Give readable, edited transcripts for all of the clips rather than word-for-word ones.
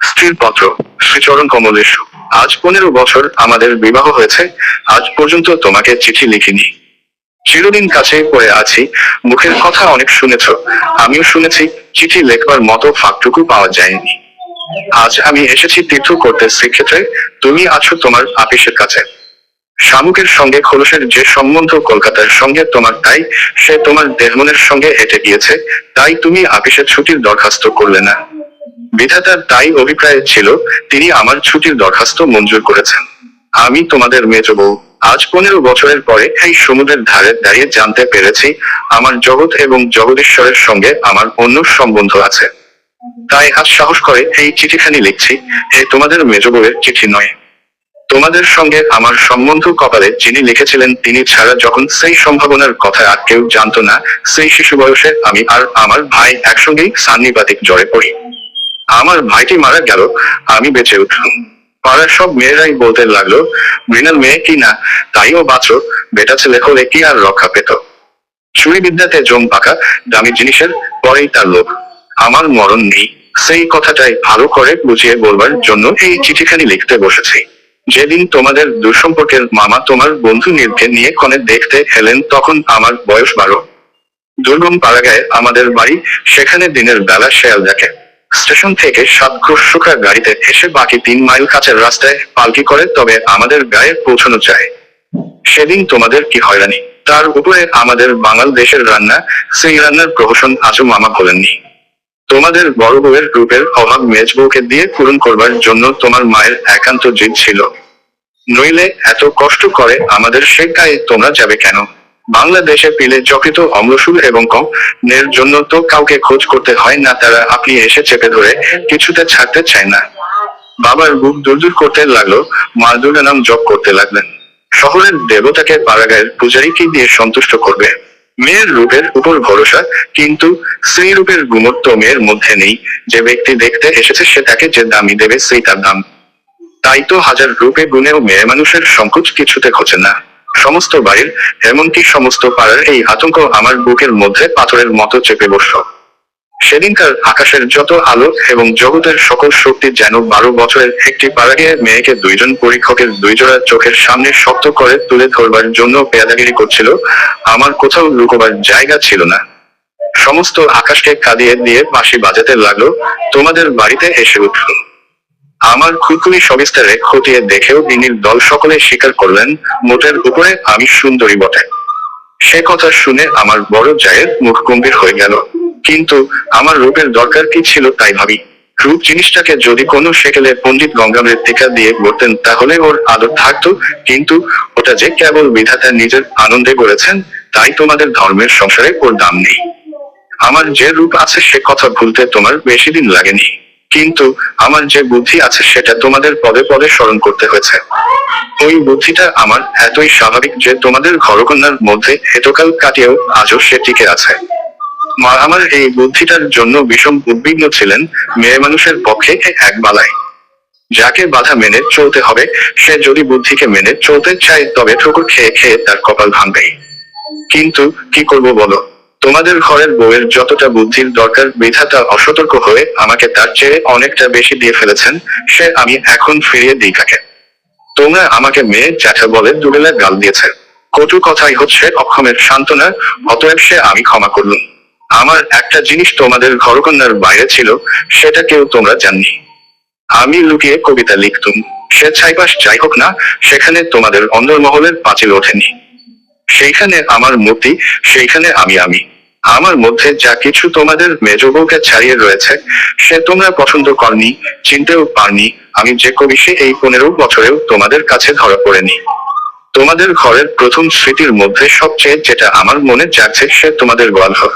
স্ত্রীর পত্র, শ্রীচরণ কমলেশু। আজ 15 বছর আমাদের বিবাহ হয়েছে, আজ পর্যন্ত তোমাকে চিঠি লিখিনি। চিরদিন কাছে পড়ে আছি, মুখের কথা অনেক শুনেছ, আমিও শুনেছি, চিঠি লেখবার মতো ফাঁকটুকু পাওয়া যায়নি। আজ আমি এসেছি তীর্থ করতে শ্রীক্ষেত্রে, তুমি আছো তোমার আপিসের কাছে। শামুকের সঙ্গে খোলসের যে সম্বন্ধ কলকাতার সঙ্গে তোমার, তাই সে তোমার দেহমনের সঙ্গে হেঁটে গিয়েছে, তাই তুমি আপিসের ছুটির দরখাস্ত করলে না। বিধাতার তাই অভিপ্রায় ছিল, তিনি আমার ছুটির দরখাস্ত মঞ্জুর করেছেন। আমি তোমাদের মেজ বউ। আজ 15 বছরের পরে এই সমুদ্রের ধারে দাঁড়িয়ে জানতে পেরেছি, আমার জগৎ এবং জগদীশ্বরের সঙ্গে আমার অন্য সম্বন্ধ আছে। তাই আজ সাহস করে এই চিঠিখানি লিখছি, এ তোমাদের মেজ বউয়ের চিঠি নয়। তোমাদের সঙ্গে আমার সম্বন্ধ কপালে যিনি লিখেছিলেন তিনি ছাড়া যখন সেই সম্ভাবনার কথা আর কেউ জানতো না, সেই শিশু বয়সে আমি আর আমার ভাই একসঙ্গেই সান্নিপাতিক জ্বরে পড়ি। আমার ভাইটি মারা গেল, আমি বেঁচে উঠলাম। পাড়ার সব মেয়েরাই বলতে লাগলো, মৃণাল মেয়ে কি না, তাইও বাঁচো, বেটা ছেলে হলে কি আর রক্ষা পেত। চুরি বিদ্যাতে জম পাকা, দামি জিনিসের পরেই তার লোভ। আমার মরণ নেই, সেই কথাটাই ভালো করে বুঝিয়ে বলবার জন্য এই চিঠিখানি লিখতে বসেছি। যেদিন তোমাদের দুঃসম্পর্কের মামা তোমার বন্ধু নীলকে নিয়ে কনে দেখতে এলেন তখন আমার বয়স 12। দুর্গম পাড়াগায়ে আমাদের বাড়ি, সেখানে দিনের বেলা শেয়াল দেখে। স্টেশন থেকে 7 ক্রোশ গাড়িতে এসে বাকি 3 মাইল কাছের রাস্তায় পালকি করে তবে আমাদের গায়ে পৌঁছানো যায়। সেদিন তোমাদের কি হয়রানি, তার উপরে আমাদের বাঙাল দেশের রান্না, সেই রান্নার প্রহসন আজও মামা বলেননি। তোমাদের বড় বউয়ের রূপের অভাব মেজ বউকে দিয়ে পূরণ করবার জন্য তোমার মায়ের একান্ত জিদ ছিল। নইলে এত কষ্ট করে আমাদের সে গায়ে তোমরা যাবে কেন? বাংলাদেশে পিলে যকৃত অম্লসুর এবং কম নের জন্য তো কাউকে খোঁজ করতে হয় না, তারা আপনি এসে চেপে ধরে কিছুতে ছাড়তে চায় না। বাবার বুক দুরদুর করতে লাগলো, মা দুর্গা নাম জপ করতে লাগলেন। শহরের দেবতাকে পাড়াগাঁয়ের পূজারি কি দিয়ে সন্তুষ্ট করবে? মেয়ের রূপের উপর ভরসা, কিন্তু সেই রূপের গুণত্ব মেয়ের মধ্যে নেই। যে ব্যক্তি দেখতে এসেছে সে তাকে যে দামই দেবে সেই তার দাম। তাই তো হাজার রূপে গুণেও মেয়ে মানুষের সংকোচ কিছুতে ঘোচে না। সমস্ত বাড়ির, এমনকি সমস্ত পাড়ার এই আতঙ্ক আমার বুকের মধ্যে পাথরের মতো চেপে বসল। সেদিনকার আকাশের যত আলো এবং জগতের সকল শক্তি যেন 12 বছরের একটি পাড়াগে মেয়েকে 2 জন পরীক্ষকের 2 জোড়া চোখের সামনে শক্ত করে তুলে ধরবার জন্য পেয়াদাগিরি করছিল। আমার কোথাও লুকোবার জায়গা ছিল না। সমস্ত আকাশকে কাঁদিয়ে দিয়ে বাঁশি বাজাতে লাগলো, তোমাদের বাড়িতে এসে উঠল। আমার খুলখুলি সবিস্তারে খতিয়ে দেখেও বিনির দল সকলে স্বীকার করলেন, মোটের উপরে আমি সুন্দরী বটে। সে কথা শুনে আমার বড় জায়ের মুখ গম্ভীর হয়ে গেল। কিন্তু আমার রূপের দরকার কি ছিল তাই ভাবি। রূপ জিনিসটাকে যদি কোনো সেকেলে পণ্ডিত গঙ্গামৃত্তিকা দিয়ে গড়তেন তাহলে ওর আদর থাকতো, কিন্তু ওটা যে কেবল বিধাতা নিজের আনন্দে গড়েছেন, তাই তোমাদের ধর্মের সংসারে ওর দাম নেই। আমার যে রূপ আছে সে কথা ভুলতে তোমার বেশি দিন লাগেনি, কিন্তু আমার যে বুদ্ধি আছে সেটা তোমাদের পদে পদে স্মরণ করতে হয়েছে। ওই বুদ্ধিটা আমার এতই স্বাভাবিক যে তোমাদের ঘরকন্যার মধ্যে এতকাল কাটিয়েও আজও সে টিকে আছে। মা আমার এই বুদ্ধিটার জন্য বিষম উদ্বিগ্ন ছিলেন, মেয়ে মানুষের পক্ষে এক বালাই। যাকে বাধা মেনে চলতে হবে, সে যদি বুদ্ধিকে মেনে চলতে চায় তবে ঠোকর খেয়ে খেয়ে তার কপাল ভাঙবেই। কিন্তু কি করব বলো? তোমাদের ঘরের বউয়ের যতটা বুদ্ধির দরকার বিধাতা অসতর্ক হয়ে আমাকে তার চেয়ে অনেকটা বেশি দিয়ে ফেলেছেন, সে আমি এখন ফিরিয়ে দিই কাকে? তোমরা আমাকে মেয়ে জ্যাঠা বলে দুবেলা গাল দিয়েছে। কটু কথাই হচ্ছে অক্ষমের সান্ত্বনা, অতএব সে আমি ক্ষমা করলুম। আমার একটা জিনিস তোমাদের ঘরকন্যার বাইরে ছিল, সেটা কেউ তোমরা জাননি। আমি লুকিয়ে কবিতা লিখতুম। সে ছাইপাশ যাই হোক না, সেখানে তোমাদের অন্দরমহলের পাঁচিল ওঠেনি। সেইখানে আমার মূর্তি, সেইখানে আমি। আমার মধ্যে যা কিছু তোমাদের মেজ বউকে ছাড়িয়ে রয়েছে, সে তোমরা পছন্দ করনি, চিনতেও পারনি। আমি যে কবি সে এই 15 বছরেও তোমাদের কাছে ধরা পড়েনি। তোমাদের ঘরের প্রথম স্মৃতির মধ্যে সবচেয়ে যেটা আমার মনে জাগছে সে তোমাদের গোয়ালঘর।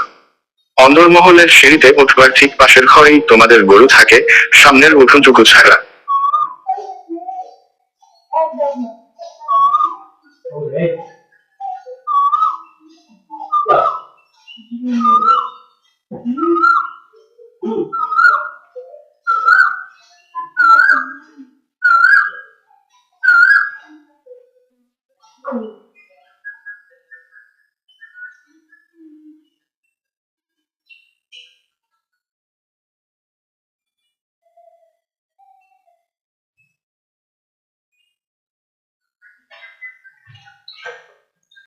অন্দরমহলের সিঁড়িতে উঠবার ঠিক পাশের ঘরেই তোমাদের গরু থাকে, সামনের উঠোনটুকু ছাড়া।